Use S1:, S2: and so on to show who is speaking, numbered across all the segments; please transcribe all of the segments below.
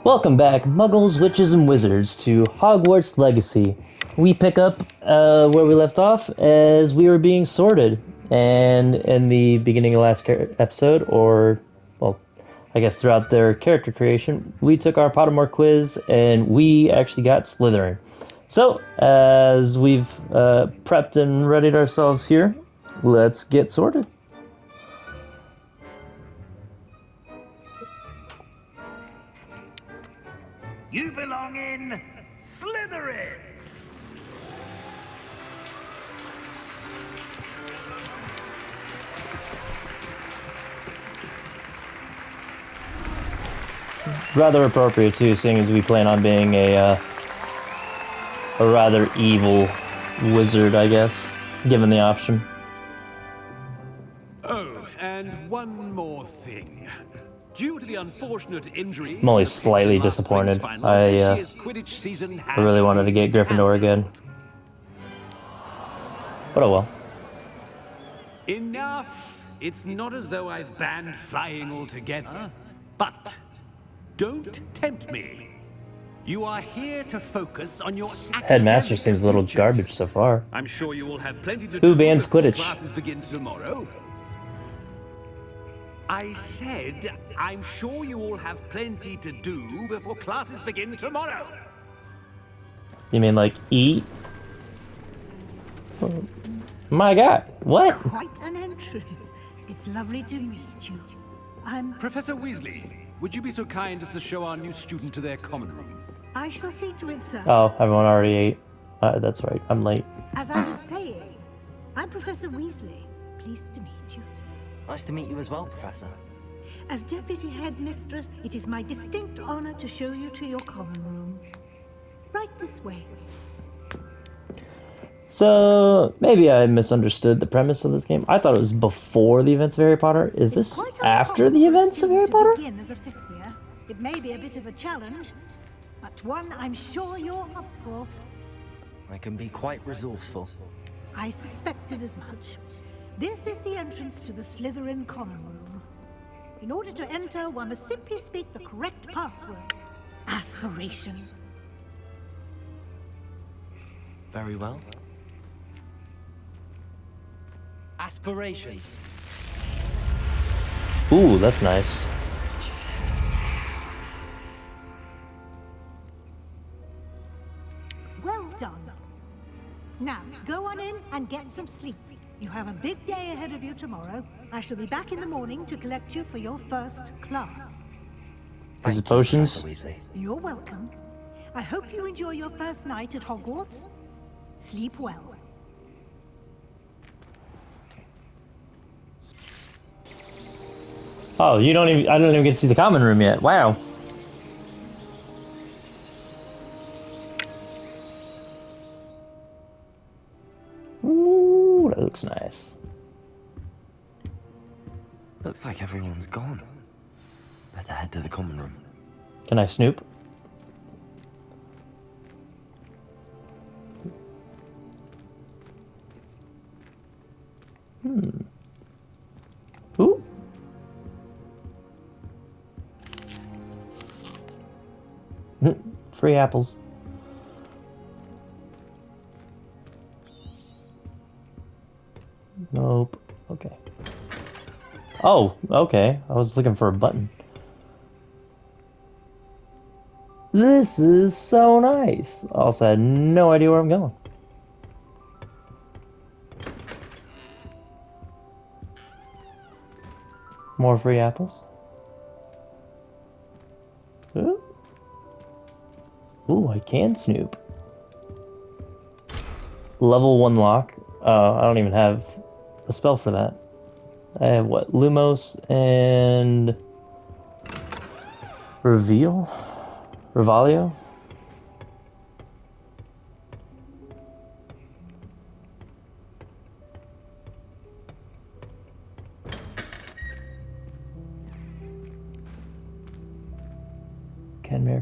S1: Welcome back, Muggles, Witches, and Wizards, to Hogwarts Legacy. We pick up where we left off as we were being sorted. And in the beginning of last episode, or, well, I guess throughout their character creation, we took our Pottermore quiz and we actually got Slytherin. So, as we've prepped and readied ourselves here, let's get sorted.
S2: You belong in Slytherin!
S1: Rather appropriate too, seeing as we plan on being a rather evil wizard, I guess, given the option.
S3: Oh, and one more thing. Due to the unfortunate injury,
S1: I'm only slightly disappointed. I really wanted to get Gryffindor again. But oh well.
S3: Enough! It's not as though I've banned flying altogether, but don't tempt me. You are here to focus on your
S1: Headmaster seems a little
S3: futures.
S1: garbage so far.
S3: I'm sure you will have plenty to
S1: Who
S3: do
S1: bans
S3: before
S1: Quidditch?
S3: classes begin tomorrow. I said, I'm sure you all have plenty to do before classes begin tomorrow.
S1: You mean like eat? Oh, my God, what?
S4: Quite an entrance. It's lovely to meet you.
S3: Professor Weasley, would you be so kind as to show our new student to their common room?
S4: I shall see to it, sir.
S1: Oh, everyone already ate. That's right, I'm late.
S4: As I was saying, I'm Professor Weasley. Pleased to meet you.
S5: Nice to meet you as well, Professor.
S4: As Deputy Headmistress, it is my distinct honor to show you to your common room. Right this way.
S1: So, maybe I misunderstood the premise of this game. I thought it was before the events of Harry Potter. Is this
S4: Quite
S1: after
S4: uncommon
S1: the
S4: for a
S1: events of Harry
S4: student
S1: Potter?
S4: to begin as a fifth year. It may be a bit of a challenge, but one I'm sure you're up for.
S5: I can be quite resourceful.
S4: I suspected as much. This is the entrance to the Slytherin common room. In order to enter, one must simply speak the correct password. Aspiration.
S5: Very well. Aspiration.
S1: Ooh, that's nice.
S4: Well done. Now, go on in and get some sleep. You have a big day ahead of you tomorrow. I shall be back in the morning to collect you for your first class.
S1: Is it potions?
S5: Professor Weasley.
S4: You're welcome. I hope you enjoy your first night at Hogwarts. Sleep well.
S1: Oh, I don't even get to see the common room yet. Wow. Ooh, that looks nice.
S5: Looks like everyone's gone. Better head to the common room.
S1: Can I snoop? Ooh. Free apples. Nope. Okay. Oh, okay. I was looking for a button. This is so nice. Also, I had no idea where I'm going. More free apples. Ooh. Ooh, I can snoop. Level 1 lock. I don't even have a spell for that. I have what? Lumos and Reveal? Revalio? Canmere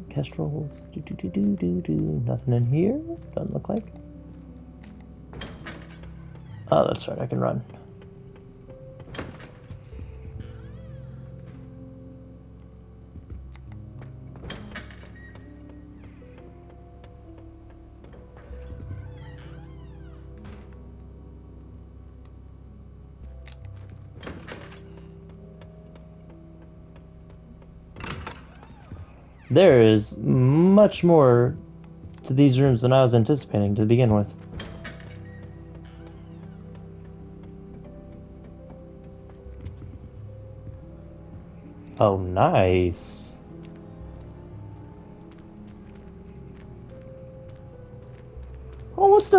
S1: Kestrels. Nothing in here? Doesn't look like. Oh, that's right, I can run. There is much more to these rooms than I was anticipating to begin with. Oh, nice. Oh, what's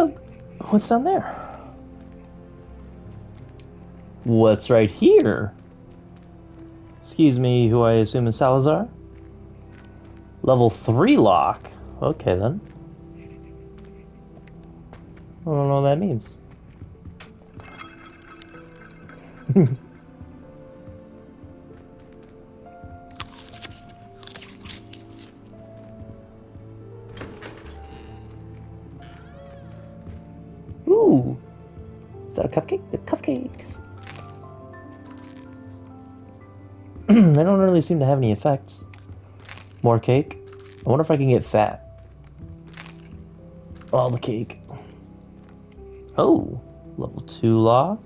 S1: down there? What's right here? Excuse me, who I assume is Salazar? Level 3 lock. Okay then. I don't know what that means. Ooh! Is that a cupcake? The cupcakes! They don't really seem to have any effects. More cake? I wonder if I can get fat. All the cake. Oh! Level 2 lock.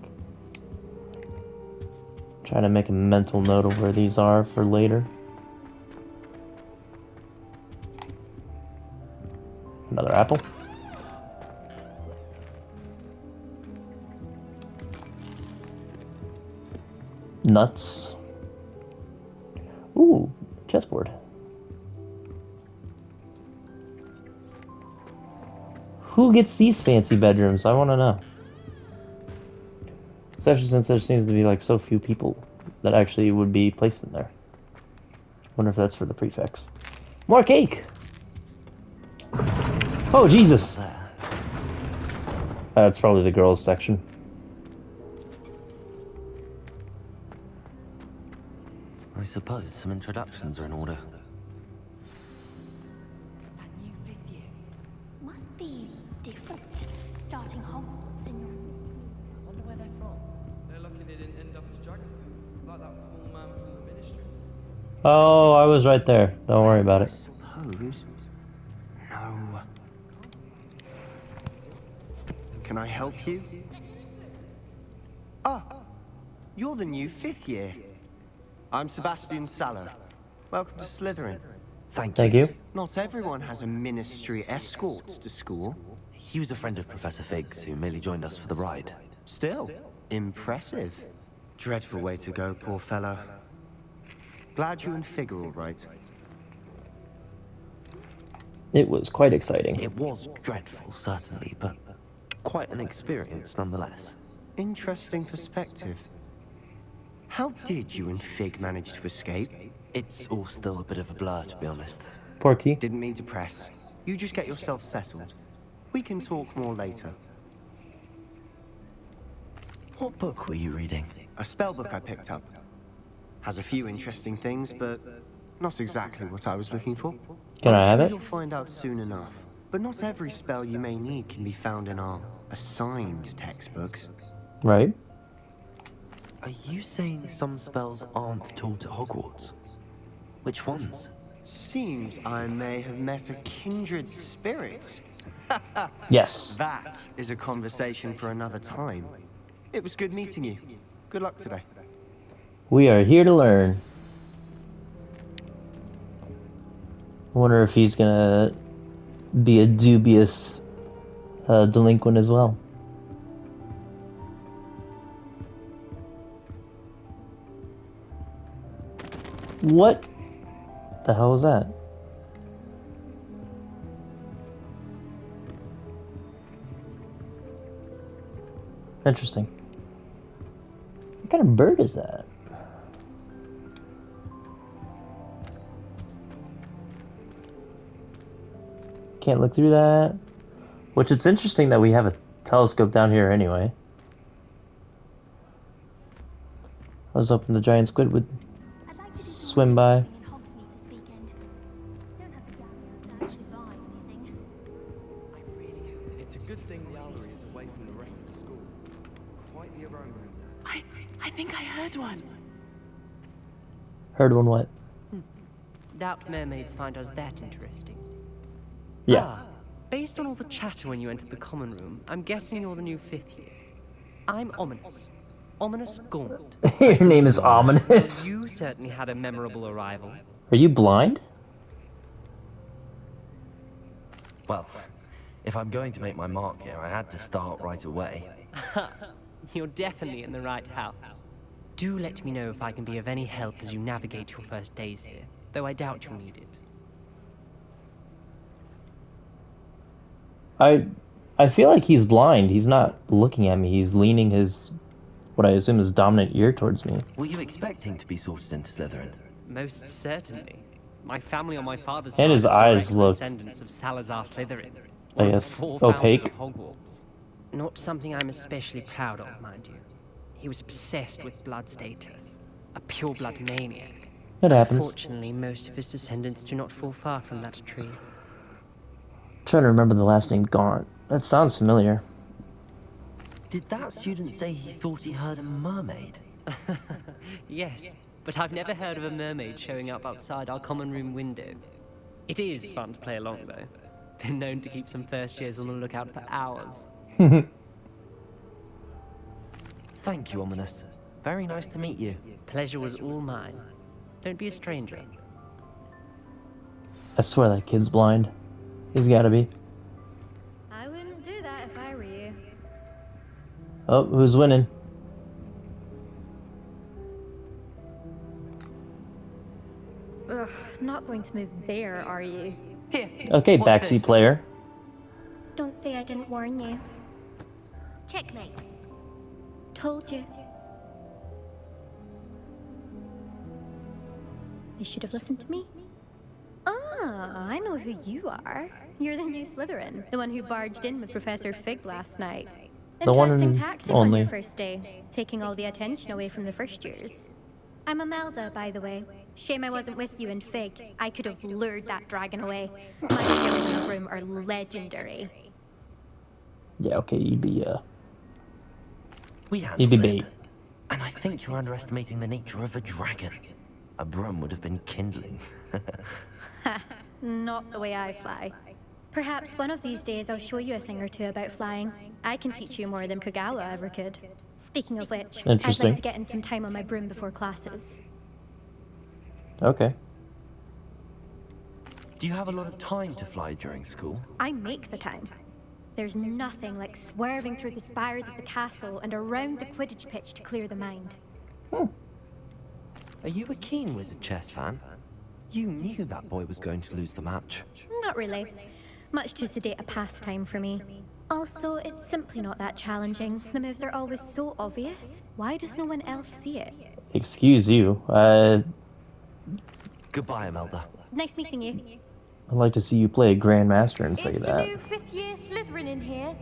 S1: Trying to make a mental note of where these are for later. Another apple. Nuts. Ooh, chessboard. Who gets these fancy bedrooms? I want to know. Especially since there seems to be like so few people that actually would be placed in there. Wonder if that's for the prefects. More cake! Oh, Jesus! That's probably the girls' section.
S5: I suppose some introductions are in order.
S6: That new fifth year must be different. Starting Hogwarts in your...
S7: Wonder where they're from. They're lucky they didn't end up as dragon food, like that poor man from the ministry.
S1: Oh, I was right there. Don't worry about it.
S8: Suppose. No. Can I help you? Ah, you're the new fifth year. I'm Sebastian Sallow. Welcome to Slytherin.
S1: Thank you.
S8: Not everyone has a ministry escort to school.
S5: He was a friend of Professor Fig's who merely joined us for the ride.
S8: Still, impressive. Dreadful way to go, poor fellow. Glad you and Fig are all right.
S1: It was quite exciting.
S5: It was dreadful, certainly, but quite an experience nonetheless.
S8: Interesting perspective. How did you and Fig manage to escape?
S5: It's all still a bit of a blur, to be honest.
S1: Porky.
S8: Didn't mean to press. You just get yourself settled. We can talk more later.
S5: What book were you reading?
S8: A spell book I picked up. Has a few interesting things, but not exactly what I was looking for.
S1: Can I have
S8: I'm sure
S1: it?
S8: you'll find out soon enough. But not every spell you may need can be found in our assigned textbooks.
S1: Right.
S5: Are you saying some spells aren't taught at Hogwarts? Which ones?
S8: Seems I may have met a kindred spirit.
S1: Yes.
S8: That is a conversation for another time. It was good meeting you. Good luck today.
S1: We are here to learn. I wonder if he's gonna be a dubious delinquent as well. What the hell was that? Interesting. What kind of bird is that? Can't look through that. Which it's interesting that we have a telescope down here anyway. I was hoping the giant squid would
S6: I'd like to do some
S1: swim by.
S6: in Hogsmeade this weekend. Don't have the galleons to actually buy anything.
S7: I really hope it's a good thing the Owlery is away from the rest of the school. Quite the aroma in there.
S9: I think I heard one.
S1: Heard one what?
S9: Doubt mermaids find us that interesting.
S1: Yeah.
S9: Ah, based on all the chatter when you entered the common room, I'm guessing you're the new fifth year. I'm Ominous. Ominous Gaunt.
S1: Your name is Ominous.
S9: You certainly had a memorable arrival.
S1: Are you blind?
S5: Well, if I'm going to make my mark here, I had to start right away.
S9: You're definitely in the right house. Do let me know if I can be of any help as you navigate your first days here, though I doubt you'll need it.
S1: I feel like he's blind. He's not looking at me. He's leaning his, what I assume is dominant ear towards me.
S5: Were you expecting to be sorted into Slytherin?
S9: Most certainly. My family on my father's
S1: And
S9: side
S1: his
S9: are
S1: eyes
S9: direct
S1: look,
S9: descendants of Salazar Slytherin,
S1: I
S9: one of the
S1: guess,
S9: 4 founders
S1: opaque.
S9: of Hogwarts. Not something I'm especially proud of, mind you. He was obsessed with blood status, a pure-blood maniac.
S1: It happens.
S9: Unfortunately, most of his descendants do not fall far from that tree.
S1: Trying to remember the last name Gaunt. That sounds familiar.
S5: Did that student say he thought he heard a mermaid?
S9: Yes, but I've never heard of a mermaid showing up outside our common room window. It is fun to play along, though. Been known to keep some first years on the lookout for hours.
S5: Thank you, Ominous. Very nice to meet you.
S9: Pleasure was all mine. Don't be a stranger.
S1: I swear that kid's blind. He's gotta be.
S6: I wouldn't do that if I were you.
S1: Oh, who's winning?
S6: Ugh, not going to move there, are you?
S5: Here.
S1: Okay,
S5: what's
S1: backseat
S5: this?
S1: player.
S6: Don't say I didn't warn you. Checkmate. Told you. You should have listened to me. Ah, I know who you are. You're the new Slytherin, the one who barged in with Professor Fig last night.
S1: The one
S6: Interesting
S1: and
S6: tactic on
S1: only.
S6: your first day, taking all the attention away from the first years. I'm Imelda, by the way. Shame I wasn't with you in Fig. I could have lured that dragon away. My skills in a room are legendary.
S1: Yeah, okay, you'd be,
S5: We
S1: you'd
S5: handled
S1: be
S5: it.
S1: bait.
S5: And I think you're underestimating the nature of a dragon. A broom would have been kindling.
S6: Ha, not the way I fly. Perhaps one of these days I'll show you a thing or two about flying. I can teach you more than Kogawa ever could. Speaking of which, I'd
S1: Interesting.
S6: like to get in some time on my broom before classes.
S1: Okay.
S5: Do you have a lot of time to fly during school?
S6: I make the time. There's nothing like swerving through the spires of the castle and around the Quidditch pitch to clear the mind.
S5: Are you a keen Wizard chess fan? You knew that boy was going to lose the match.
S6: Not really. Much too sedate a pastime for me. Also, it's simply not that challenging. The moves are always so obvious. Why does no one else see it?
S1: Excuse you.
S5: Goodbye, Imelda.
S6: Nice meeting you.
S1: I'd like to see you play a Grandmaster and say
S10: Is the
S1: that.
S10: new 5th year Slytherin in here?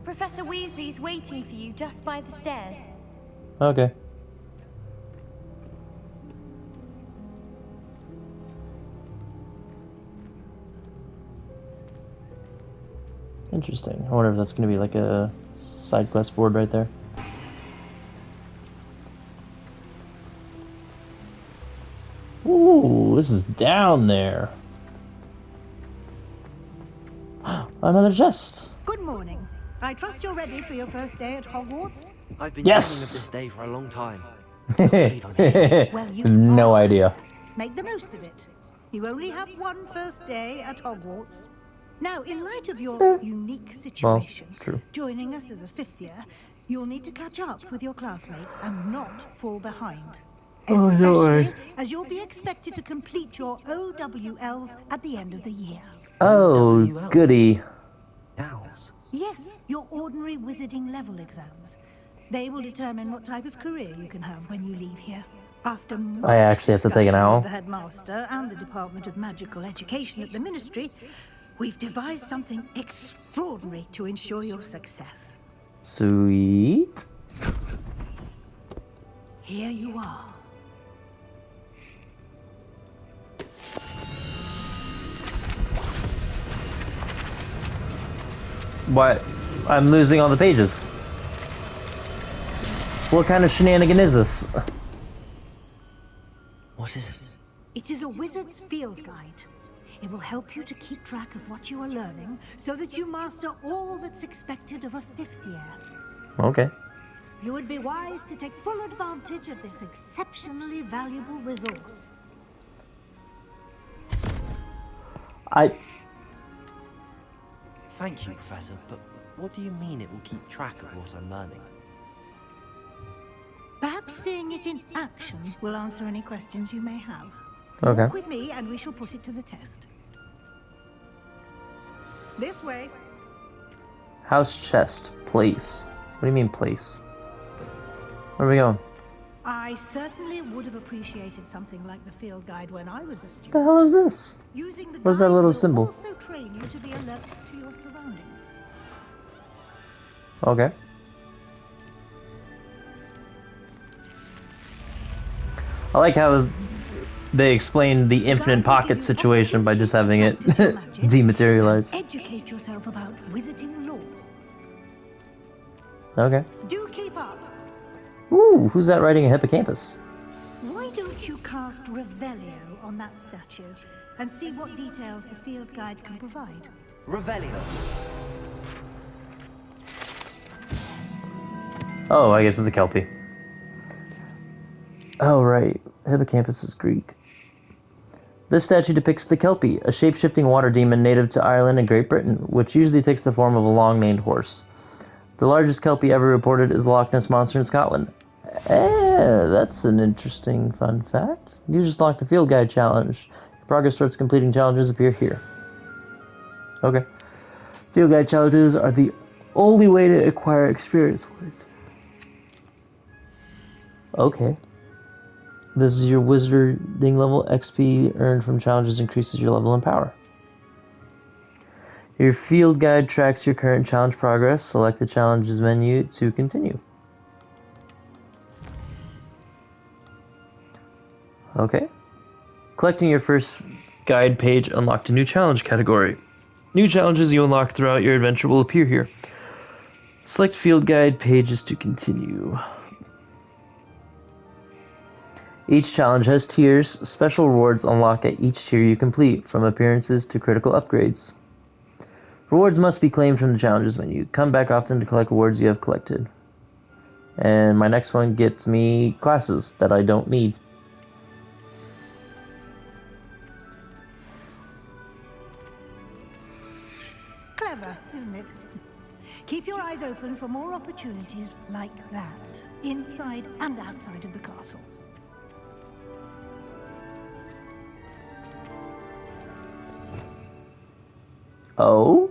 S10: Professor Weasley's waiting for you just by the stairs.
S1: Okay. Interesting. I wonder if that's gonna be like a side quest board right there. Ooh, this is down there. Another chest.
S4: Good morning. I trust you're ready for your first day at Hogwarts?
S5: I've been
S1: Yes!
S5: dreaming of this day for a long time. believe I'm here.
S4: Well, you
S1: No
S4: are.
S1: idea.
S4: Make the most of it. You only have one first day at Hogwarts. Now, in light of your unique situation,
S1: true.
S4: joining us as a 5th year, you'll need to catch up with your classmates and not fall behind.
S1: Oh, no
S4: Especially
S1: way.
S4: as you'll be expected to complete your OWLs at the end of the year.
S1: Oh,
S5: OWLs.
S1: goody.
S5: Owls.
S4: Yes, your ordinary wizarding level exams. They will determine what type of career you can have when you leave here. After much
S1: I actually have to take an
S4: discussion
S1: owl.
S4: with the headmaster and the Department of Magical Education at the Ministry, we've devised something extraordinary to ensure your success.
S1: Sweet.
S4: Here you are.
S1: What? I'm losing all the pages. What kind of shenanigan is this?
S5: What is it?
S4: It is a wizard's field guide. It will help you to keep track of what you are learning so that you master all that's expected of a 5th year.
S1: Okay.
S4: You would be wise to take full advantage of this exceptionally valuable resource.
S5: Thank you, Professor, but what do you mean it will keep track of what I'm learning?
S4: Perhaps seeing it in action will answer any questions you may have.
S1: Okay.
S4: Walk with me and we shall put it to the test. This way.
S1: House chest. Place. What do you mean place? Where are we going?
S4: I certainly would have appreciated something like the field guide when I was a student.
S1: What the hell is this?
S4: Using the
S1: What's that
S4: guide
S1: little
S4: will
S1: symbol?
S4: also train you to be alert to your surroundings.
S1: Okay. I like how they explained the infinite pocket situation by just having it dematerialize.
S4: Educate yourself about wizarding lore.
S1: Okay.
S4: Do keep up.
S1: Ooh, who's that riding a hippocampus?
S4: Why don't you cast Revelio on that statue and see what details the field guide can provide?
S9: Revelio.
S1: Oh, I guess it's a Kelpie. Oh, right. Hippocampus is Greek. This statue depicts the Kelpie, a shape-shifting water demon native to Ireland and Great Britain, which usually takes the form of a long-maned horse. The largest Kelpie ever reported is the Loch Ness Monster in Scotland. That's an interesting fun fact. You just locked the field guide challenge. Your progress towards completing challenges appear here. Okay. Field guide challenges are the only way to acquire experience points. Okay. This is your wizarding level. XP earned from challenges increases your level and power. Your field guide tracks your current challenge progress. Select the challenges menu to continue. Okay. Collecting your first guide page unlocked a new challenge category. New challenges you unlock throughout your adventure will appear here. Select field guide pages to continue. Each challenge has tiers. Special rewards unlock at each tier you complete, from appearances to critical upgrades. Rewards must be claimed from the challenges menu. Come back often to collect rewards you have collected. And my next one gets me classes that I don't need.
S4: Clever, isn't it? Keep your eyes open for more opportunities like that, inside and outside of the castle.
S1: Oh?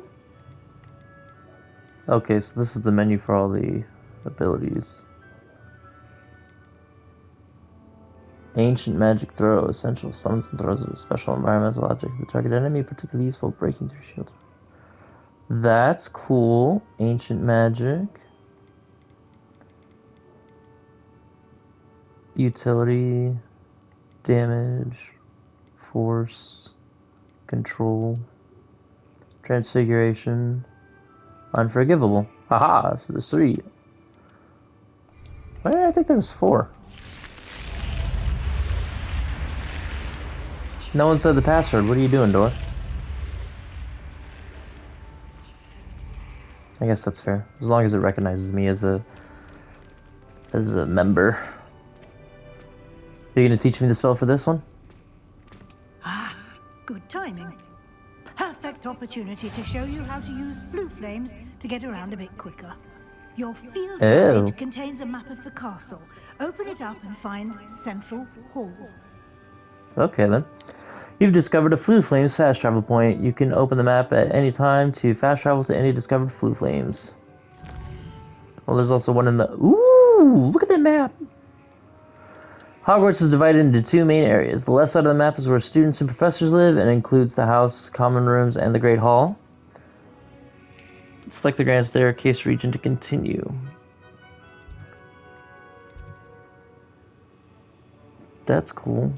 S1: Okay, so this is the menu for all the abilities. Ancient magic throw, essential summons and throws of a special environmental object to the target enemy, particularly useful breaking through shield. That's cool. Ancient magic. Utility, damage, force, control, transfiguration, unforgivable. Haha, so there's 3. I think there was 4. No one said the password. What are you doing, Dora? I guess that's fair. As long as it recognizes me as a member. Are you gonna teach me the spell for this one?
S4: Ah, good timing. Perfect opportunity to show you how to use flue flames to get around a bit quicker. Your field guide contains a map of the castle. Open it up and find Central Hall.
S1: Okay then. You've discovered a Flue Flames fast travel point. You can open the map at any time to fast travel to any discovered Flue Flames. Well, there's also one in the... Ooh! Look at that map! Hogwarts is divided into 2 main areas. The left side of the map is where students and professors live and includes the house, common rooms, and the Great Hall. Select the Grand Staircase region to continue. That's cool.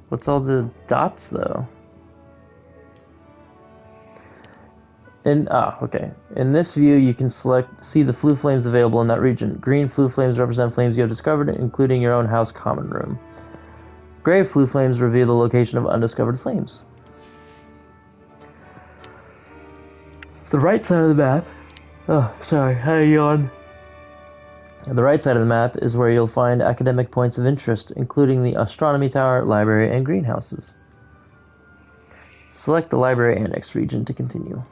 S1: What's all the dots, though? Okay. In this view, you can see the Flue Flames available in that region. Green Flue Flames represent flames you have discovered, including your own house common room. Gray Flue Flames reveal the location of undiscovered flames. The right side of the map... Oh, sorry, I yawned. The right side of the map is where you'll find academic points of interest, including the Astronomy Tower, Library, and greenhouses. Select the library annex region to continue.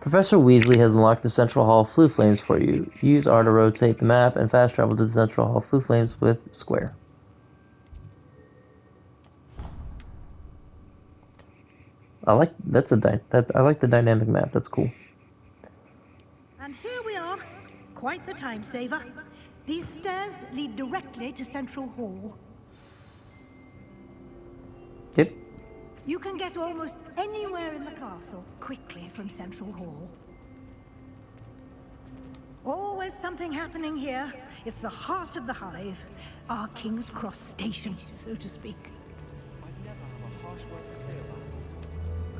S1: Professor Weasley has unlocked the Central Hall Floo Flames for you. Use R to rotate the map and fast travel to the Central Hall Floo Flames with square. I like I like the dynamic map. That's cool.
S4: And here we are. Quite the time saver. These stairs lead directly to Central Hall.
S1: Yep.
S4: You can get almost anywhere in the castle quickly from Central Hall. Always something happening here. It's the heart of the hive. Our King's Cross station, so to speak.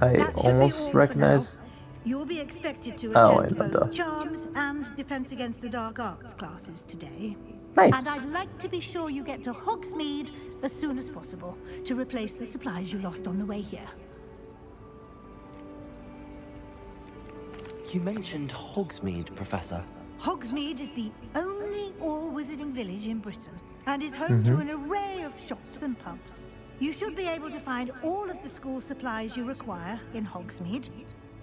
S1: I almost recognize.
S4: You'll be expected to
S1: and
S4: attend both
S1: duh.
S4: Charms and Defense Against the Dark Arts classes today.
S1: Nice.
S4: And I'd like to be sure you get to Hogsmeade as soon as possible to replace the supplies you lost on the way here.
S5: You mentioned Hogsmeade, Professor.
S4: Hogsmeade is the only all-wizarding village in Britain and is home to an array of shops and pubs. You should be able to find all of the school supplies you require in Hogsmeade.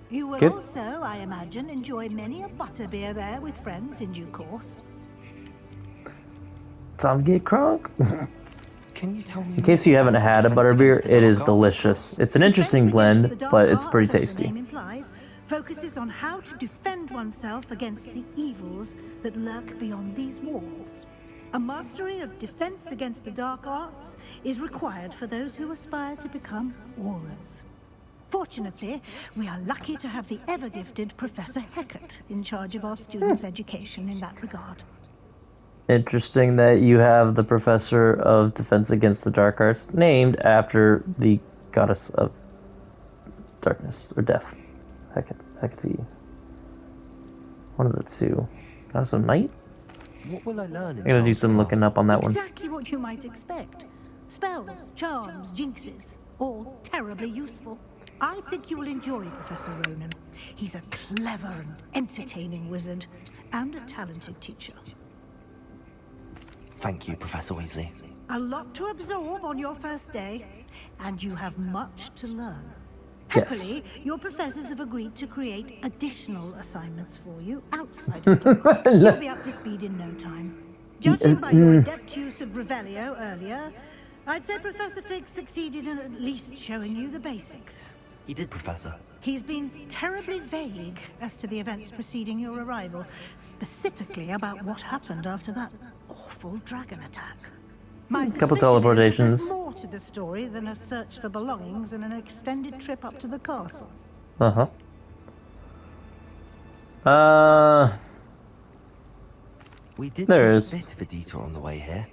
S4: You will also, I imagine, enjoy many a butterbeer there with friends in due course.
S1: Time to get crunk.
S5: Can you tell me?
S1: In case you haven't had a butterbeer, it is delicious. It's an interesting blend, but it's pretty
S4: Defense Against the
S1: tasty.
S4: name implies, focuses on how to defend oneself against the evils that lurk beyond these walls. A mastery of Defense Against the Dark Arts is required for those who aspire to become Aurors. Fortunately, we are lucky to have the ever-gifted Professor Hecat in charge of our students' education in that regard.
S1: Interesting that you have the Professor of Defense Against the Dark Arts named after the goddess of darkness or death. Hecate. One of the two. Goddess of night?
S5: What will I learn in
S1: I'm gonna do
S5: Charms
S1: some looking
S5: class?
S1: up on that one.
S4: Exactly what you might expect. Spells, charms, jinxes, all terribly useful. I think you will enjoy Professor Ronan. He's a clever and entertaining wizard, and a talented teacher.
S5: Thank you, Professor Weasley.
S4: A lot to absorb on your first day, and you have much to learn.
S1: Yes.
S4: Happily, your professors have agreed to create additional assignments for you outside of class. You'll be up to speed in no time. Judging by your adept use of Revelio earlier, I'd say Professor Fig succeeded in at least showing you the basics.
S5: He did, Professor.
S4: He's been terribly vague as to the events preceding your arrival, specifically about what happened after that awful dragon attack. My
S1: Couple
S4: suspicion is that
S1: teleportations.
S4: there's more to the story than a search for belongings and an extended trip up to the castle.
S5: We did
S1: There
S5: take
S1: is.
S5: a bit of a detour on the way here.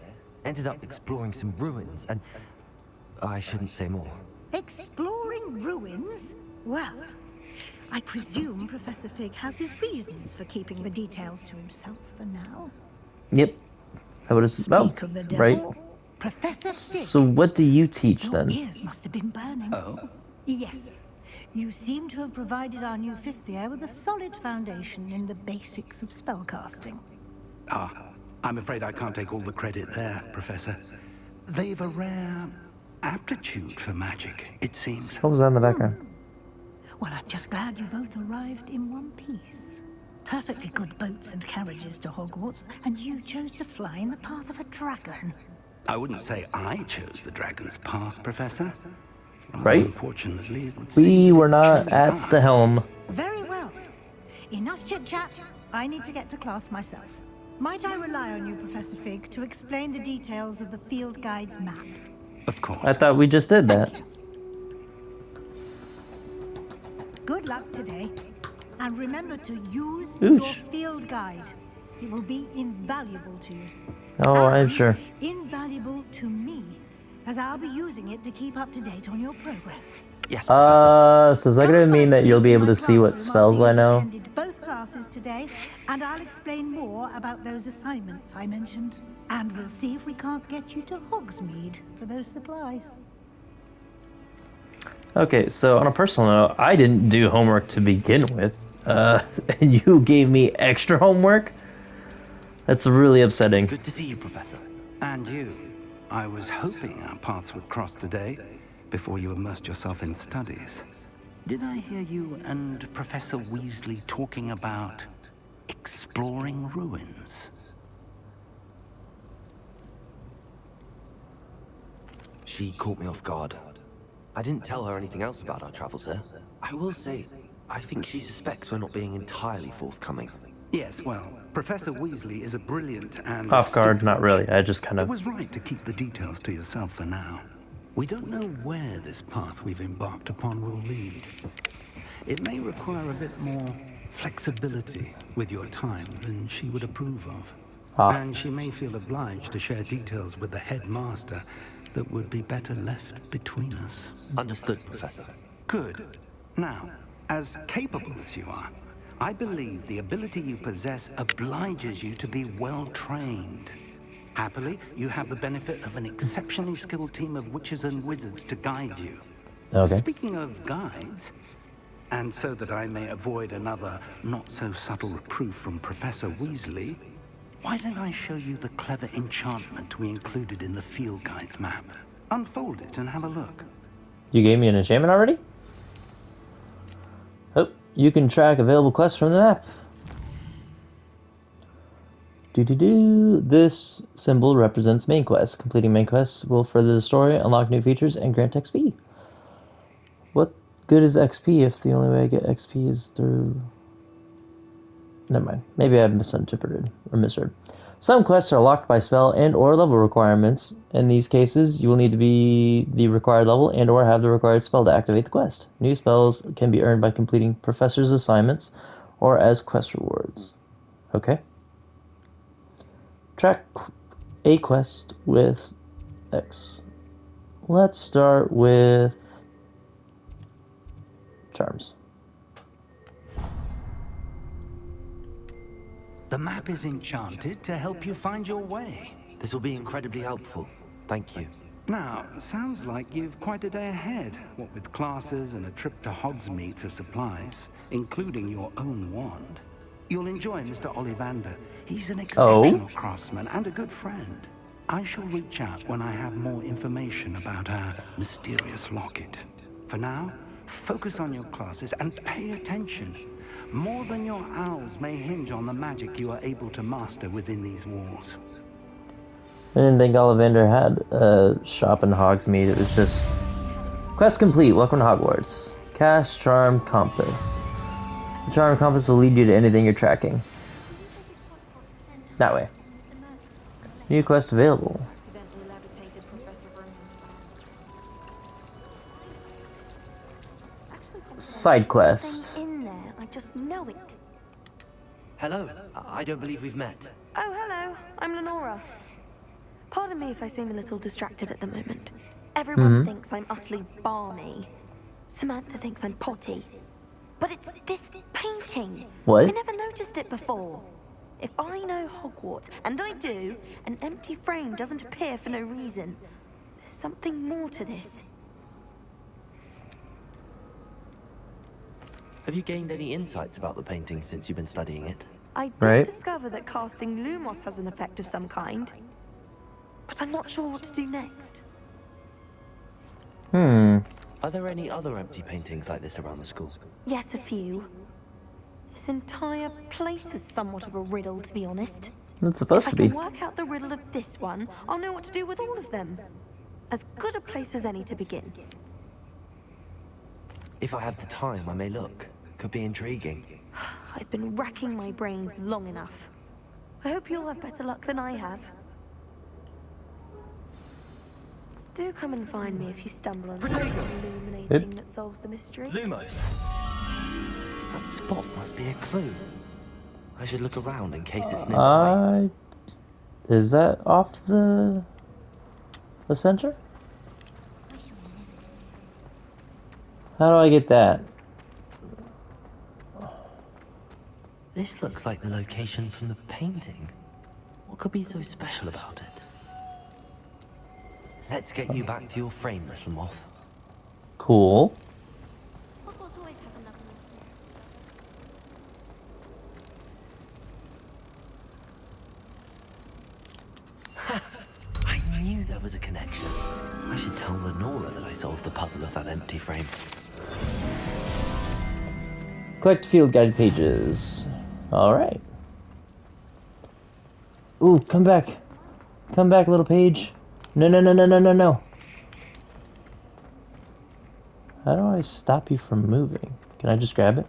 S5: Ended up exploring some ruins and... I shouldn't say more.
S4: Exploring ruins? Well, I presume Professor Fig has his reasons for keeping the details to himself for now.
S1: Yep. I would have. Oh,
S4: Speak of the devil,
S1: right.
S4: Professor Fig.
S1: So what do you teach
S4: Your
S1: then?
S4: ears must have been burning.
S3: Oh?
S4: Yes. You seem to have provided our new fifth year with a solid foundation in the basics of spellcasting.
S2: Ah, I'm afraid I can't take all the credit there, Professor. They've a rare aptitude for magic, it seems.
S1: What was that in the background?
S4: Well, I'm just glad you both arrived in one piece. Perfectly good boats and carriages to Hogwarts, and you chose to fly in the path of a dragon.
S2: I wouldn't say I chose the dragon's path, Professor. Although,
S1: Right.
S2: unfortunately, it would
S1: We
S2: seem that
S1: were
S2: it
S1: not
S2: chose
S1: at the
S2: us.
S1: helm.
S4: Very well. Enough chit-chat. I need to get to class myself. Might I rely on you, Professor Fig, to explain the details of the field guide's map?
S2: Of course.
S1: I thought we just did that.
S4: Thank you. Good luck today. And remember to use
S1: Oosh.
S4: your field guide. It will be invaluable to you.
S1: Oh, I'm
S4: And
S1: sure.
S4: Invaluable to me, as I'll be using it to keep up to date on your progress.
S5: Yes, Professor.
S1: So is that gonna mean that you'll be able to see what spells I know?
S4: Attended both classes today, and I'll explain more about those assignments I mentioned. And we'll see if we can't get you to Hogsmeade for those supplies.
S1: Okay, so on a personal note, I didn't do homework to begin with, and you gave me extra homework? That's really upsetting.
S5: It's good to see you, Professor.
S2: And you. I was hoping our paths would cross today, before you immersed yourself in studies. Did I hear you and Professor Weasley talking about exploring ruins?
S5: She caught me off guard. I didn't tell her anything else about our travels here. I will say, I think she suspects we're not being entirely forthcoming.
S2: Yes, well, Professor Weasley is a brilliant and
S1: Off guard,
S2: astute
S1: not
S2: witch.
S1: really. I just kind
S2: It
S1: of.
S2: was right to keep the details to yourself for now. We don't know where this path we've embarked upon will lead. It may require a bit more flexibility with your time than she would approve of. And she may feel obliged to share details with the headmaster that would be better left between us.
S5: Understood, Professor.
S2: Good. Now, as capable as you are, I believe the ability you possess obliges you to be well trained. Happily, you have the benefit of an exceptionally skilled team of witches and wizards to guide you.
S1: Okay.
S2: Speaking of guides, and so that I may avoid another not-so-subtle reproof from Professor Weasley, why don't I show you the clever enchantment we included in the field guide's map? Unfold it and have a look.
S1: You gave me an enchantment already? Oh, you can track available quests from the map. This symbol represents main quests. Completing main quests will further the story, unlock new features, and grant XP. What good is XP if the only way I get XP is through... Never mind. Maybe I misinterpreted or misheard. Some quests are locked by spell and or level requirements. In these cases, you will need to be the required level and or have the required spell to activate the quest. New spells can be earned by completing professor's assignments or as quest rewards. Okay. Track a quest with X. Let's start with Charms.
S2: The map is enchanted to help you find your way.
S5: This will be incredibly helpful. Thank you.
S2: Now, sounds like you've quite a day ahead, what with classes and a trip to Hogsmeade for supplies, including your own wand. You'll enjoy Mr. Ollivander. He's an exceptional craftsman and a good friend. I shall reach out when I have more information about our mysterious locket. For now, focus on your classes and pay attention. More than your owls may hinge on the magic you are able to master within these walls.
S1: I didn't think Ollivander had a shop in Hogsmeade. It was just... Quest complete. Welcome to Hogwarts. Cast Charm Compass. The Charm Compass will lead you to anything you're tracking. That way. New quest available. Side quest.
S10: In there, I just know it.
S5: Hello. I don't believe we've met.
S10: Oh, hello. I'm Lenora. Pardon me if I seem a little distracted at the moment. Everyone thinks I'm utterly balmy. Samantha thinks I'm potty. But it's this painting.
S1: What?
S10: I never noticed it before. If I know Hogwarts, and I do, an empty frame doesn't appear for no reason. There's something more to this.
S5: Have you gained any insights about the painting since you've been studying it?
S10: I did discover that casting Lumos has an effect of some kind. But I'm not sure what to do next.
S5: Are there any other empty paintings like this around the school?
S10: Yes, a few. This entire place is somewhat of a riddle, to be honest.
S1: It's supposed to be.
S10: If I can work out the riddle of this one, I'll know what to do with all of them. As good a place as any to begin.
S5: If I have the time, I may look. Could be intriguing.
S10: I've been racking my brains long enough. I hope you'll have better luck than I have. Do come and find me if you stumble on something illuminating that solves the mystery.
S5: Lumos! That spot must be a clue. I should look around in case it's nearby.
S1: Is that off the center? How do I get that?
S5: This looks like the location from the painting. What could be so special about it? Let's get you back to your frame, little moth.
S1: Cool.
S5: I knew there was a connection. I should tell Lenora that I solved the puzzle of that empty frame.
S1: Collect field guide pages. Alright. Ooh, come back. Come back, little page. No, no, no, no, no, no, no. How do I stop you from moving? Can I just grab it?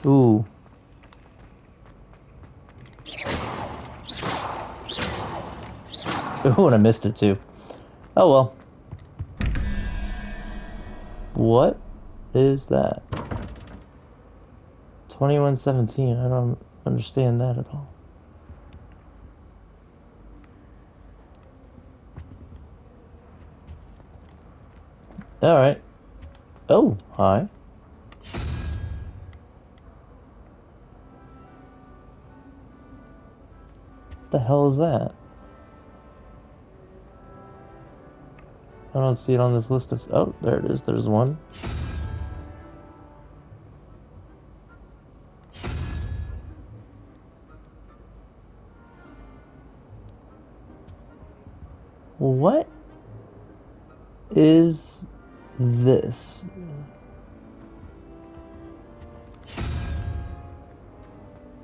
S1: Ooh. Ooh, and I missed it too. Oh well. What is that? 2117. I don't understand that at all. Alright. Oh, hi. What the hell is that? I don't see it on this list of... Oh, there it is. There's one. What is this?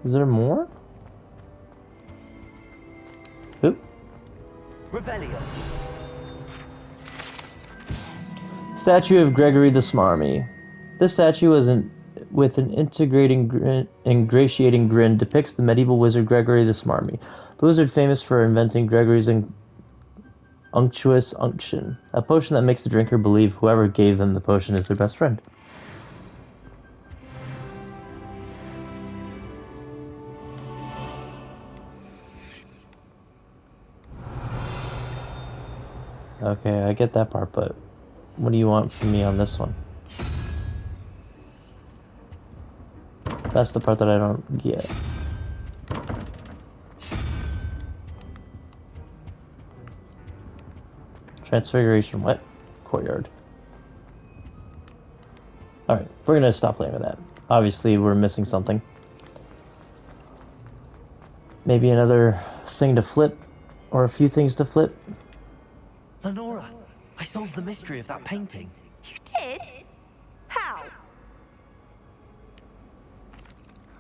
S1: Is there more? Oop.
S5: Revelio.
S1: Statue of Gregory the Smarmy. This statue with an ingratiating grin depicts the medieval wizard Gregory the Smarmy, the wizard famous for inventing Gregory's unctuous unction, a potion that makes the drinker believe whoever gave them the potion is their best friend. Okay, I get that part, but what do you want from me on this one? That's the part that I don't get. Transfiguration, what? Courtyard. Alright, we're gonna stop playing with that. Obviously, we're missing something. Maybe another thing to flip, or a few things to flip.
S5: Lenora, I solved the mystery of that painting.
S10: You did? How?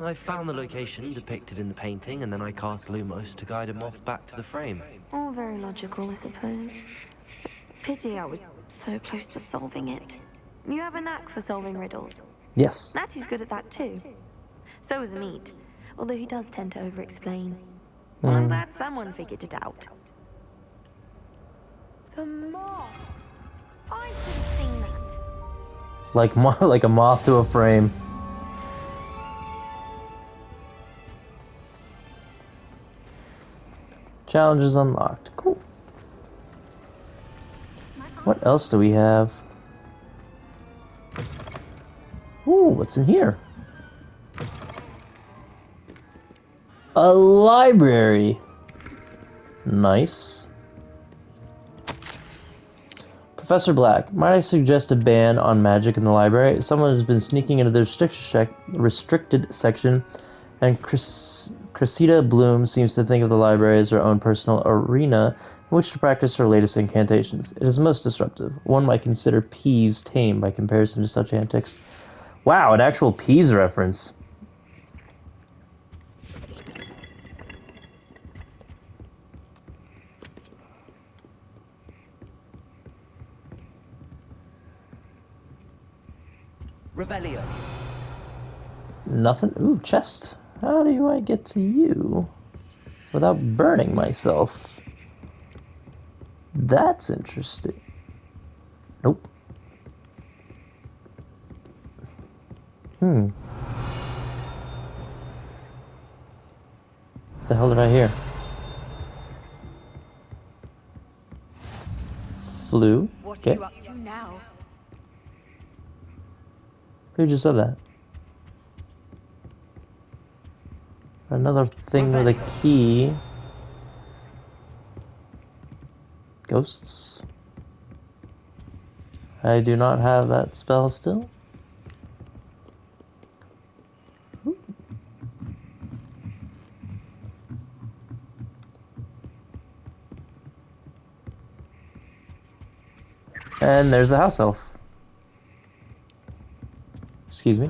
S5: I found the location depicted in the painting, and then I cast Lumos to guide a moth back to the frame.
S10: All very logical, I suppose. Pity I was so close to solving it. You have a knack for solving riddles.
S1: Yes.
S10: Natty's good at that too. So is Meat, although he does tend to over-explain.
S1: Hmm.
S10: Well, I'm glad someone figured it out. The moth! I should have seen that.
S1: Like a moth to a frame. Challenges unlocked. Cool. What else do we have? Ooh, what's in here? A library. Nice. Professor Black, might I suggest a ban on magic in the library? Someone has been sneaking into the restricted section, and Cressida Bloom seems to think of the library as her own personal arena in which to practice her latest incantations. It is most disruptive. One might consider Peeves tame by comparison to such antics. Wow, an actual Peeves reference.
S5: Revelio.
S1: Nothing? Ooh, chest. How do I get to you without burning myself? That's interesting. Nope. What the hell did I hear? Flu?
S10: What
S1: Okay.
S10: are you up to now?
S1: Who just said that? Another thing with a key. Ghosts. I do not have that spell still. And there's the house elf. Excuse me.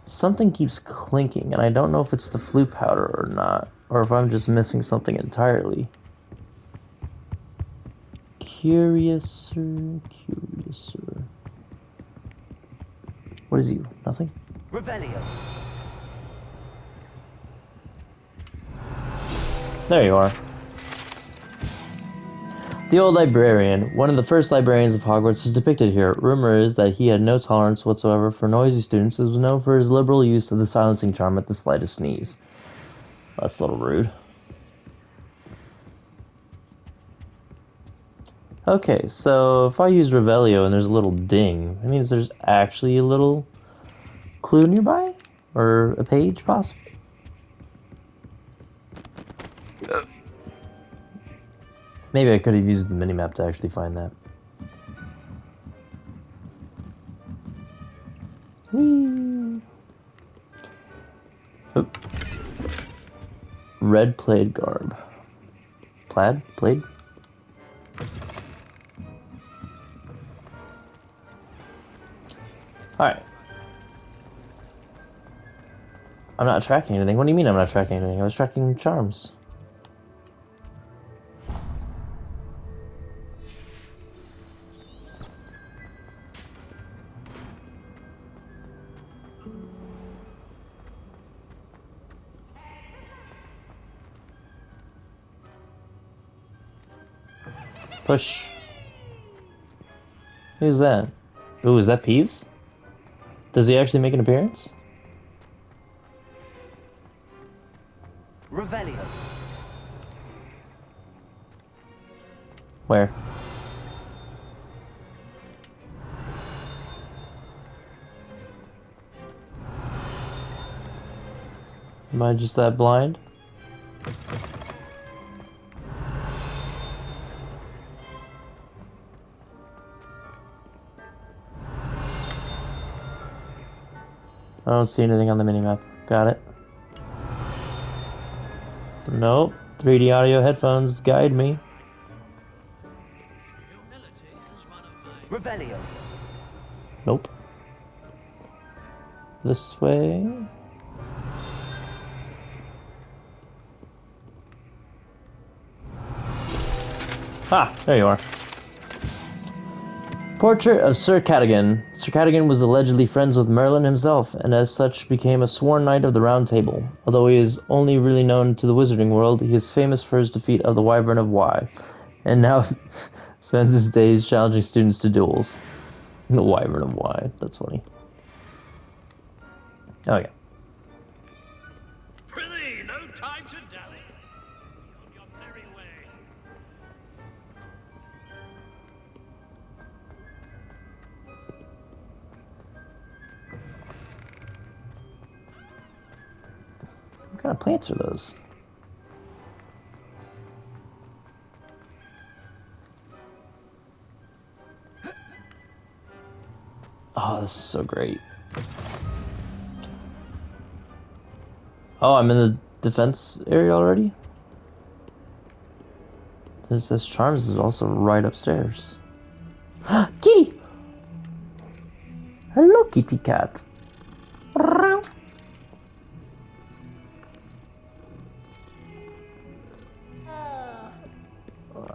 S1: Something keeps clinking, and I don't know if it's the flue powder or not, or if I'm just missing something entirely. Curiouser. What is you? Nothing?
S5: Revelio.
S1: There you are. The old librarian, one of the first librarians of Hogwarts, is depicted here. Rumor is that he had no tolerance whatsoever for noisy students and was known for his liberal use of the silencing charm at the slightest sneeze. That's a little rude. Okay, so if I use Revelio and there's a little ding, that means there's actually a little clue nearby? Or a page, possibly? Maybe I could have used the minimap to actually find that. Whee! Oh. Red plaid garb. Plaid? Plaid? Alright. I'm not tracking anything. What do you mean I'm not tracking anything? I was tracking charms. Push. Who's that? Ooh, is that Peeves? Does he actually make an appearance?
S5: Revelio.
S1: Where? Am I just that blind? I don't see anything on the minimap. Got it. Nope. 3D audio headphones guide me.
S5: Revelio.
S1: Nope. This way. Ah, there you are. Portrait of Sir Cadogan. Sir Cadogan was allegedly friends with Merlin himself, and as such became a sworn knight of the Round Table. Although he is only really known to the wizarding world, he is famous for his defeat of the Wyvern of Wye, and now spends his days challenging students to duels. The Wyvern of Wye. That's funny. Oh yeah.
S3: Prithee, no time to dally. On your merry way.
S1: What kind of plants are those? Oh, this is so great. Oh, I'm in the defense area already? This Charms is also right upstairs. Kitty! Hello, kitty cat.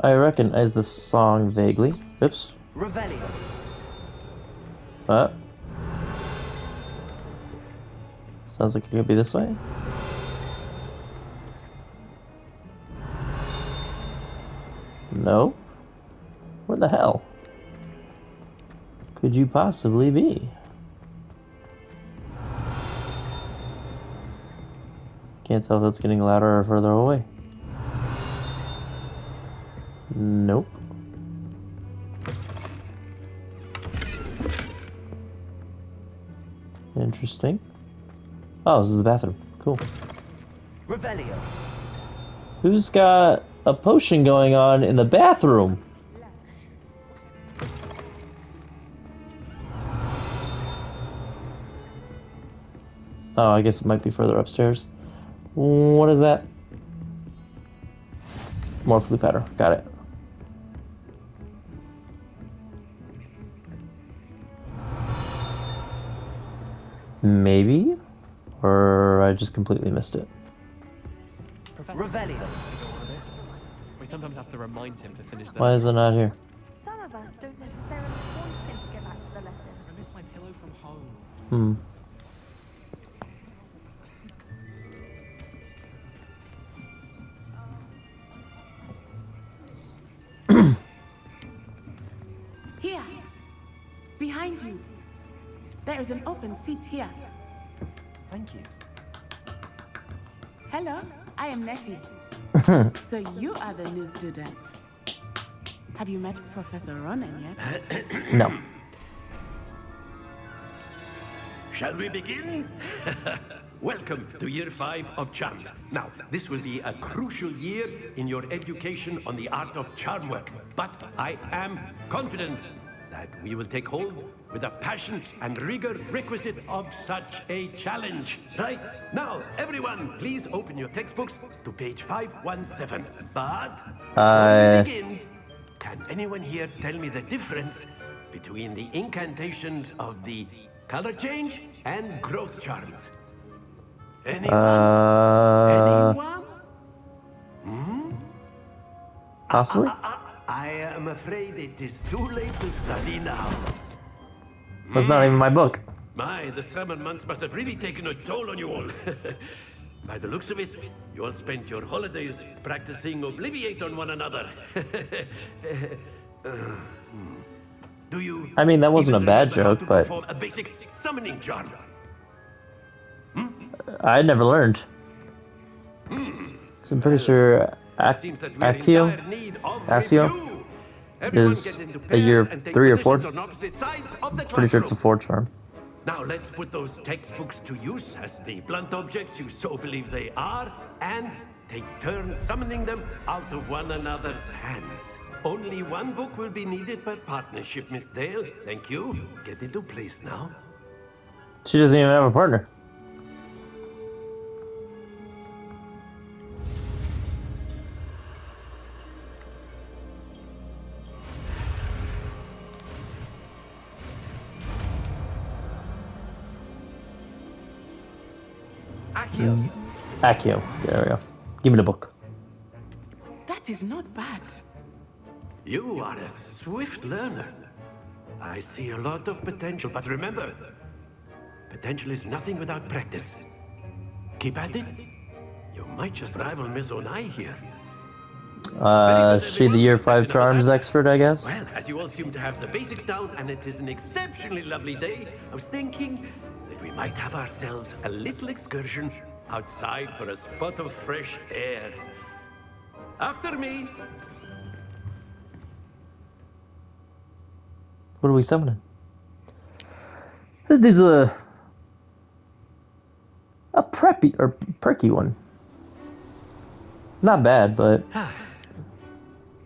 S1: I recognize the song vaguely. Oops.
S5: Revelio.
S1: Sounds like it could be this way. No. Where the hell could you possibly be? Can't tell if it's getting louder or further away. Nope. Interesting. Oh, this is the bathroom. Cool.
S5: Revelio.
S1: Who's got a potion going on in the bathroom? Oh, I guess it might be further upstairs. What is that? More flue powder. Got it. Maybe? Or I just completely missed it.
S7: Professor,
S5: Revelio.
S7: we sometimes have to remind him to finish the
S1: Why is it not here?
S10: Some of us don't necessarily want him to go back to the lesson.
S7: I miss my pillow from home.
S1: Hmm.
S11: Here, behind you. There is an open seat here.
S8: Thank you.
S11: Hello, I am Nettie. So you are the new student. Have you met Professor Ronan yet?
S1: No.
S12: Shall we begin? Welcome to Year 5 of Charms. Now, this will be a crucial year in your education on the art of charm work. But I am confident that we will take hold with the passion and rigor requisite of such a challenge. Right? Now, everyone, please open your textbooks to page 517. But before we begin, can anyone here tell me the difference between the incantations of the color change and growth charms? Anyone? Anyone?
S1: Possibly?
S12: I am afraid it is too late to study now.
S1: That's not even my book.
S12: My, the summer months must have really taken a toll on you all. By the looks of it, you all spent your holidays practicing Obliviate on one another. Do you?
S1: I mean, that wasn't a
S12: even
S1: bad
S12: remember how
S1: joke,
S12: to
S1: but
S12: perform a basic summoning charm?
S1: I never learned. So I'm pretty sure
S12: Seems that we're in dire need of
S1: Accio
S12: review. Everyone
S1: is
S12: get into
S1: a year
S12: pairs and take
S1: 3 or 4.
S12: positions on opposite sides of the
S1: Pretty sure it's a
S12: classroom.
S1: 4 charm.
S12: Now let's put those textbooks to use as the blunt objects you so believe they are, and take turns summoning them out of one another's hands. Only one book will be needed per partnership, Miss Dale. Thank you. Get into place now.
S1: She doesn't even have a partner.
S12: Accio.
S1: Accio. There we go. Give me the book.
S11: That is not bad.
S12: You are a swift learner. I see a lot of potential, but remember, potential is nothing without practice. Keep at it. You might just rival Miss Onai here.
S1: She the year 5 charms expert, I guess.
S12: Well, as you all seem to have the basics down, and it is an exceptionally lovely day, I was thinking that we might have ourselves a little excursion outside for a spot of fresh air. After me.
S1: What are we summoning? This dude's a preppy or perky one. Not bad, but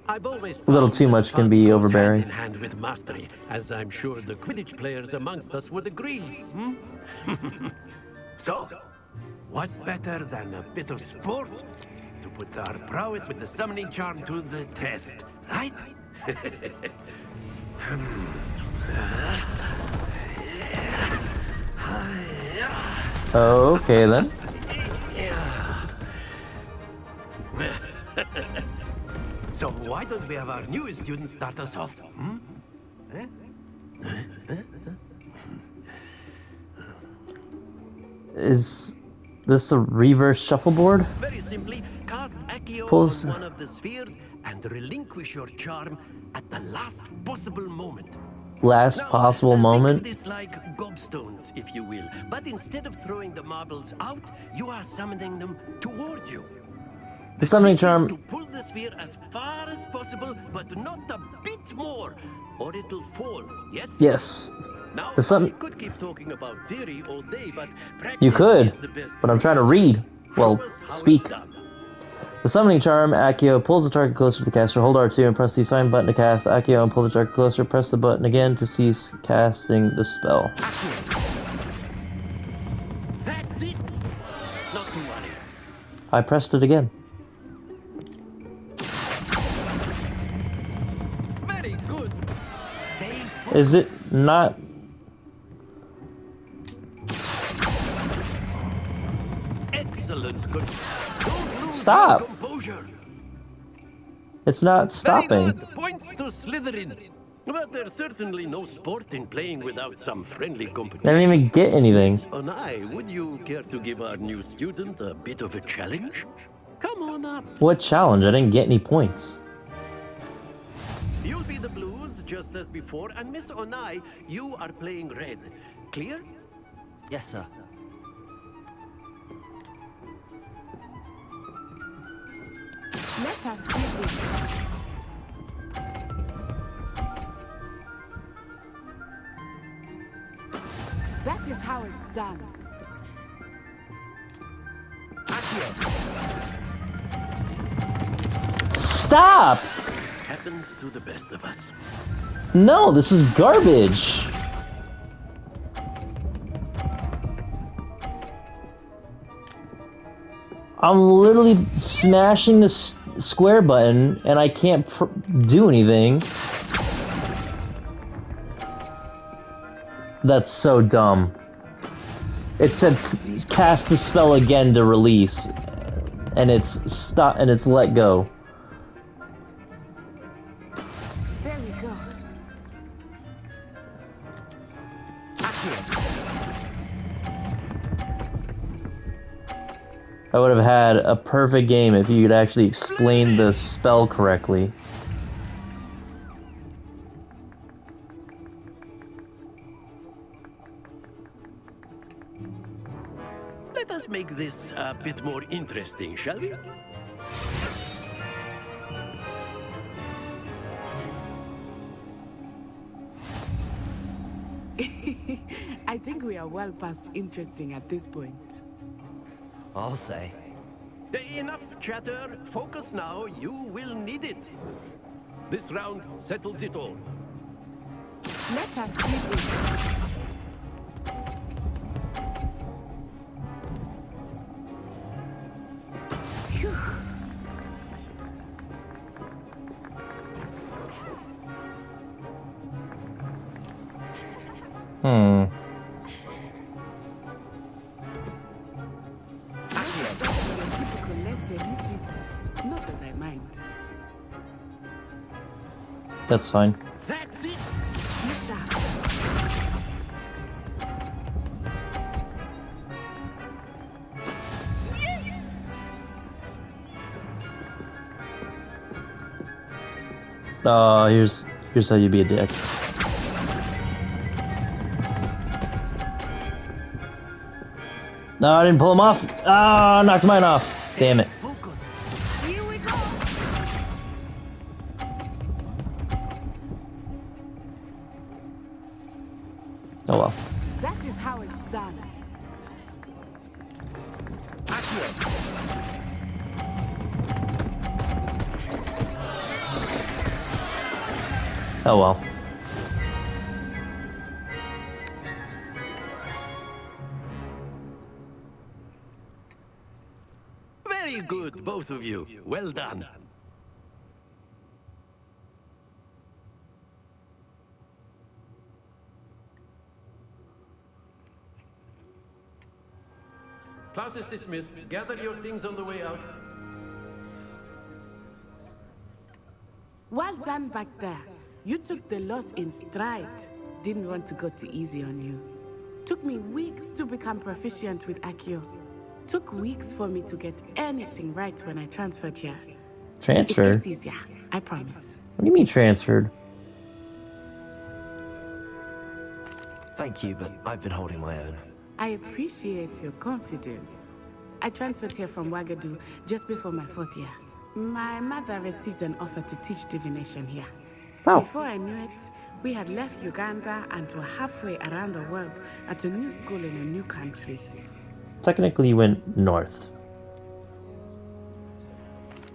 S12: I've always
S1: a little
S12: found
S1: too
S12: that
S1: much can
S12: fun
S1: be
S12: goes
S1: overbearing.
S12: Hand in hand with mastery, as I'm sure the Quidditch players amongst us would agree. So, what better than a bit of sport to put our prowess with the summoning charm to the test, right?
S1: Okay then.
S12: So why don't we have our newest student start us off?
S1: Is this a reverse shuffleboard?
S12: Very simply, cast Accio
S1: Pulse.
S12: on one of the spheres and relinquish your charm at the last possible moment.
S1: Last
S12: Now,
S1: possible
S12: think
S1: moment?
S12: of this like gobstones, if you will. But instead of throwing the marbles out, you are summoning them toward you.
S1: The summoning
S12: trick is
S1: charm.
S12: to pull the sphere as far as possible, but not a bit more, or it'll fall. Yes?
S1: Yes.
S12: Now,
S1: The sum-
S12: I could keep talking about theory all day, but practice
S1: You could,
S12: is the best
S1: but I'm trying to
S12: professor.
S1: read. Well,
S12: Show us how it's
S1: speak.
S12: done.
S1: The summoning charm, Accio, pulls the target closer to the caster. Hold R2 and press the assigned button to cast Accio and pull the target closer. Press the button again to cease casting the spell.
S12: That's it. Not to worry.
S1: I pressed it again.
S12: Very good. Stay focused.
S1: Is it not?
S12: Excellent. Good. Don't lose
S1: Stop.
S12: your composure.
S1: It's not
S12: Very
S1: stopping.
S12: good. Points to Slytherin. But there's certainly no sport in playing without some friendly
S1: I
S12: competition.
S1: didn't even get anything.
S12: Miss Onai, would you care to give our new student a bit of a challenge? Come on up.
S1: What challenge? I didn't get any points.
S12: You'll be the blues just as before, and Miss Onai, you are playing red. Clear?
S5: Yes, sir.
S11: Let us see this. That is how it's done.
S1: Stop!
S12: Happens to the best of us.
S1: No, this is garbage. I'm literally smashing the square button and I can't do anything. That's so dumb. It said cast the spell again to release, and it's stop and it's let go.
S11: There we go.
S1: I would have had a perfect game if you could actually explain the spell correctly.
S12: Let us make this a bit more interesting, shall we?
S11: I think we are well past interesting at this point.
S5: I'll say.
S12: Enough chatter. Focus now. You will need it. This round settles it all.
S11: Let us see this. Phew. Not that I mind.
S1: That's fine.
S12: That's it.
S1: Here's how you be a dick. No, I didn't pull him off. Ah, knocked mine off. Damn it.
S11: Here we go.
S1: Oh well.
S11: That is how it's done.
S1: Oh well.
S12: Very good, both of you. Well done. Class is dismissed. Gather your things on the way out.
S11: Well done back there. You took the loss in stride. Didn't want to go too easy on you. Took me weeks to become proficient with Accio. Took weeks for me to get anything right when I transferred here.
S1: Transferred?
S11: It gets easier, I promise.
S1: What do you mean transferred?
S5: Thank you, but I've been holding my own.
S11: I appreciate your confidence. I transferred here from Wagadu just before my 4th year. My mother received an offer to teach divination here.
S1: Oh.
S11: Before I knew it, we had left Uganda and were halfway around the world at a new school in a new country.
S1: Technically, you went north.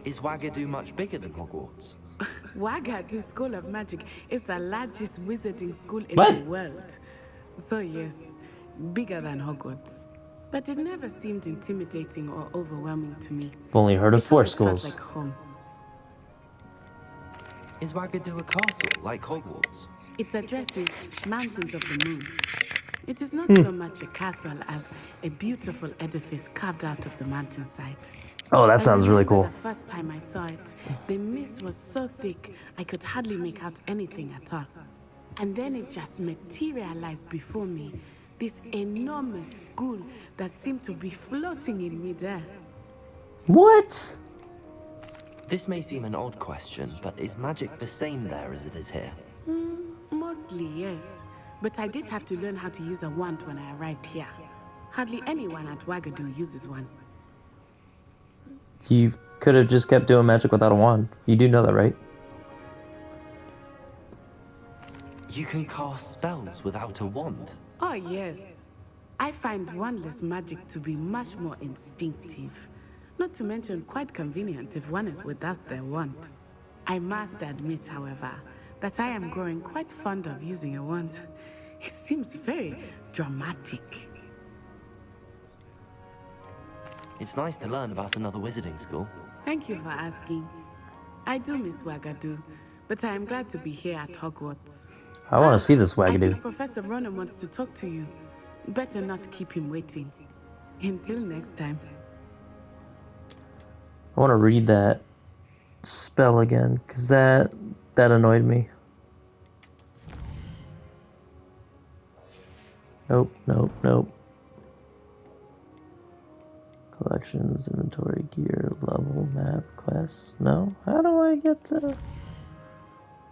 S5: Is Wagadu much bigger than Hogwarts?
S11: Wagadu School of Magic is the largest wizarding school in
S1: What?
S11: the world. So yes, bigger than Hogwarts. But it never seemed intimidating or overwhelming to me.
S1: I've only heard of
S11: It
S1: 4
S11: always felt
S1: schools.
S11: like home.
S5: Is Wagadu a castle like Hogwarts?
S11: Its address is Mountains of the Moon. It is not so much a castle as a beautiful edifice carved out of the mountainside.
S1: Oh, that sounds really cool.
S11: The first time I saw it, the mist was so thick I could hardly make out anything at all. And then it just materialized before me, this enormous school that seemed to be floating in midair.
S1: What?
S5: This may seem an odd question, but is magic the same there as it is here?
S11: Mostly, yes. But I did have to learn how to use a wand when I arrived here. Hardly anyone at Wagadu uses one.
S1: You could have just kept doing magic without a wand. You do know that, right?
S5: You can cast spells without a wand?
S11: Oh, yes. I find wandless magic to be much more instinctive. Not to mention quite convenient if one is without their wand. I must admit, however, that I am growing quite fond of using a wand. It seems very dramatic.
S5: It's nice to learn about another wizarding school.
S11: Thank you for asking. I do miss Wagadu, but I am glad to be here at Hogwarts.
S1: I want to see this
S11: I
S1: Wagadu.
S11: think Professor Ronan wants to talk to you. Better not keep him waiting. Until next time.
S1: I want to read that spell again, because that annoyed me. Nope, nope, nope. Collections, inventory, gear, level, map, quests. No? How do I get to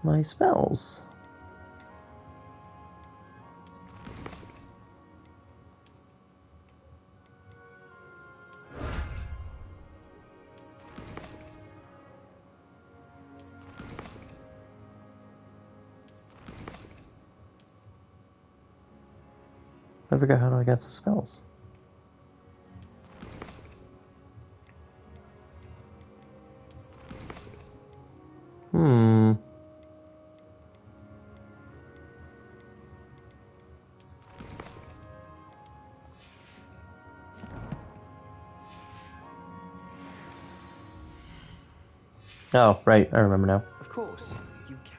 S1: my spells? I forgot how I got the spells. Oh, right, I remember now.
S8: Of course, you can.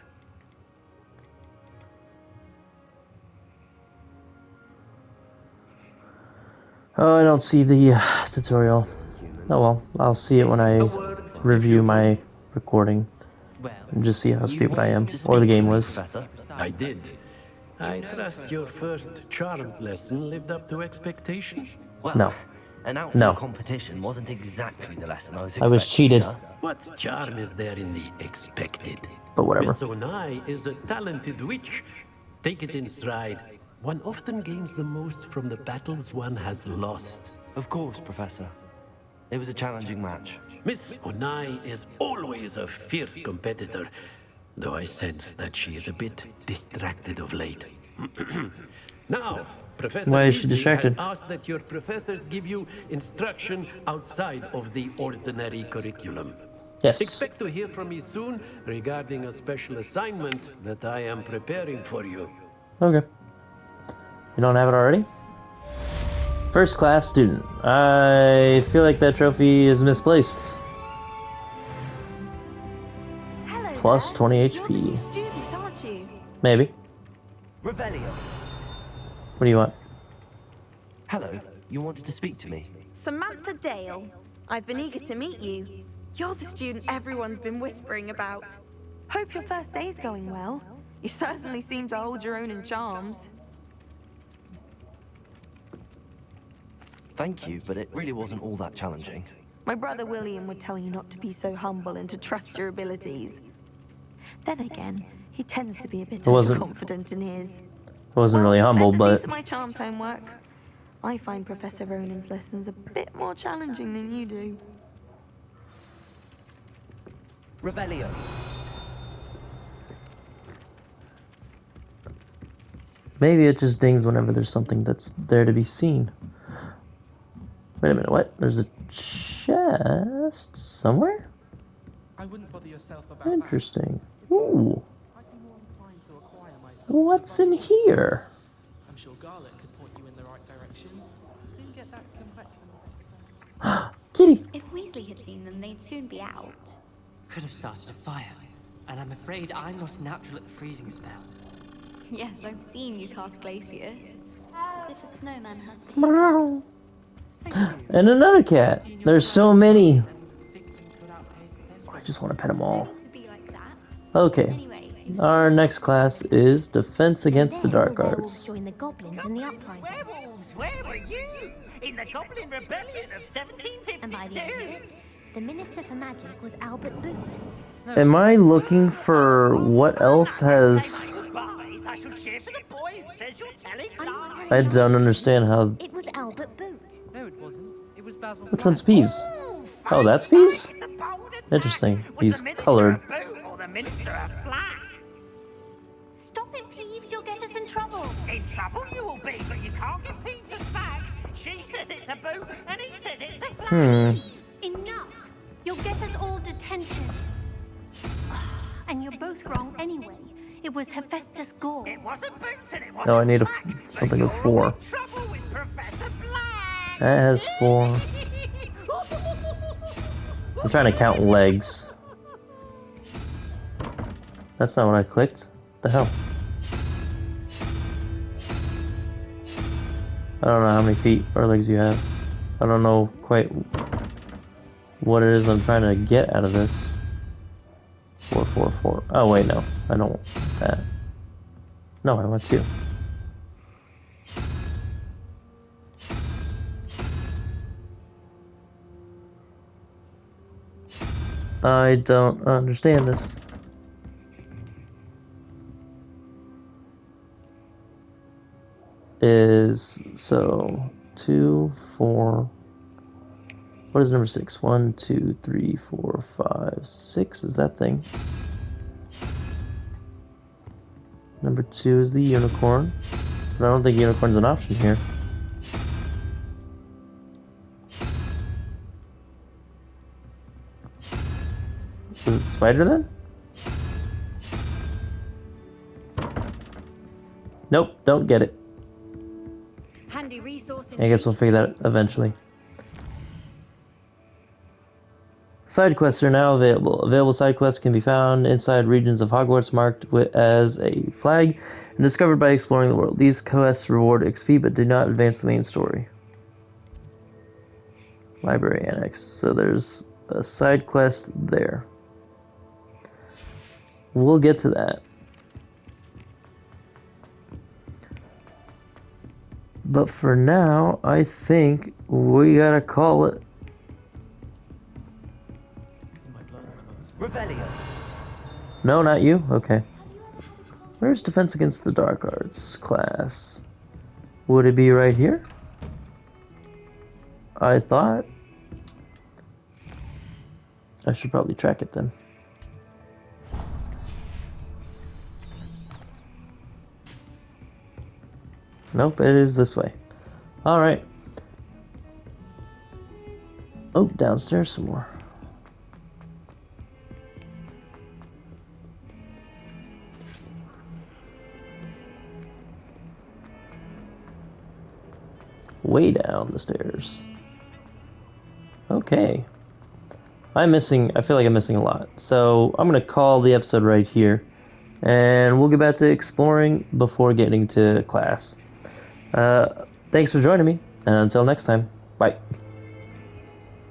S1: Oh, I don't see the tutorial. Oh well, I'll see it when I review my recording. And just see how stupid I am, or the game was.
S12: I did. I trust your first charms lesson lived up to expectation?
S5: Well,
S1: No.
S5: An outdoor competition wasn't exactly the lesson I was expecting,
S1: I was cheated.
S5: sir.
S12: What charm is there in the expected?
S1: But whatever.
S12: Miss Onai is a talented witch. Take it in stride. One often gains the most from the battles one has lost.
S5: Of course, Professor. It was a challenging match.
S12: Miss Onai is always a fierce competitor, though I sense that she is a bit distracted of late. Now, Professor
S1: Why is she
S12: Weasley
S1: distracted?
S12: has asked that your professors give you instruction outside of the ordinary curriculum.
S1: Yes.
S12: Expect to hear from me soon regarding a special assignment that I am preparing for you.
S1: Okay. You don't have it already? First class student. I feel like that trophy is misplaced.
S10: Hello
S1: Plus
S10: there.
S1: 20
S10: You're the
S1: HP.
S10: new student, aren't you?
S1: Maybe.
S8: Revelio.
S1: What do you want?
S5: Hello, you wanted to speak to me?
S10: Samantha Dale. I've been eager to meet you. You're the student everyone's been whispering about. Hope your first day's going well. You certainly seem to hold your own in charms.
S5: Thank you, but it really wasn't all that challenging.
S10: My brother William would tell you not to be so humble and to trust your abilities. Then again, he tends to be a bit
S1: wasn't-
S10: overconfident in his.
S1: I wasn't really humble,
S10: Better see
S1: but
S10: to my charms homework. I find Professor Ronan's lessons a bit more challenging than you do.
S8: Revelio.
S1: maybe it just dings whenever there's something that's there to be seen. Wait a minute, what? There's a chest somewhere?
S7: I wouldn't bother yourself about
S1: Interesting. Ooh.
S7: I'd be more inclined to acquire myself.
S1: What's in here?
S7: I'm sure Garlic could point you in the right direction. Soon get that complexion.
S1: Kitty!
S6: If Weasley had seen them, they'd soon be out.
S9: Could have started a fire, and I'm afraid I'm not natural at the freezing spell.
S6: Yes, I've seen you cast Glacius.
S13: if a snowman has the hiccups.
S1: And another cat. There's so many. I just want to pet them all. Okay. Our next class is Defense Against the Dark Arts.
S6: Join the goblins in the uprising.
S14: Werewolves, where were you? In the Goblin Rebellion of 1752.
S6: And by the end of it, the Minister for Magic was Albert Boot.
S1: Am I looking for what else has...
S14: I shall cheer for the boy who says you're telling lies.
S1: I don't understand how...
S6: It was Albert Boot.
S9: No, it wasn't. It was Basil.
S1: Which one's Peas? Oh, that's Peas? Interesting. He's colored.
S14: Or the Minister of Flack.
S6: Stop it, Peeves. You'll get us in trouble.
S14: In trouble you will be, but you can't get Peeves a flag. She says it's a boot, and he says it's a flag.
S6: Enough. You'll get us all detention. And you're both wrong anyway. It was Hephaestus Gore.
S14: It wasn't boots and it wasn't
S1: No, I need something with 4.
S14: trouble with Professor Black.
S1: That has 4. I'm trying to count legs. That's not what I clicked. What the hell? I don't know how many feet or legs you have. I don't know quite what it is I'm trying to get out of this. 4, 4, 4. Oh wait, no. I don't want that. No, I want 2. I don't understand this. Is so 2, 4. What is number 6? 1, 2, 3, 4, 5, 6 is that thing. Number 2 is the unicorn. But I don't think unicorn's an option here. Is it spider then? Nope, don't get it.
S10: Handy resource.
S1: I guess we'll figure that out eventually. Side quests are now available. Available side quests can be found inside regions of Hogwarts marked as a flag and discovered by exploring the world. These quests reward XP but do not advance the main story. Library Annex. So there's a side quest there. We'll get to that. But for now, I think we gotta call it.
S14: Revelio.
S1: No, not you? Okay. Where's Defense Against the Dark Arts class? Would it be right here? I thought. I should probably track it then. Nope, it is this way. Alright. Oh, downstairs some more. Way down the stairs. Okay. I feel like I'm missing a lot. So I'm gonna call the episode right here. And we'll get back to exploring before getting to class. Thanks for joining me, and until next time, bye.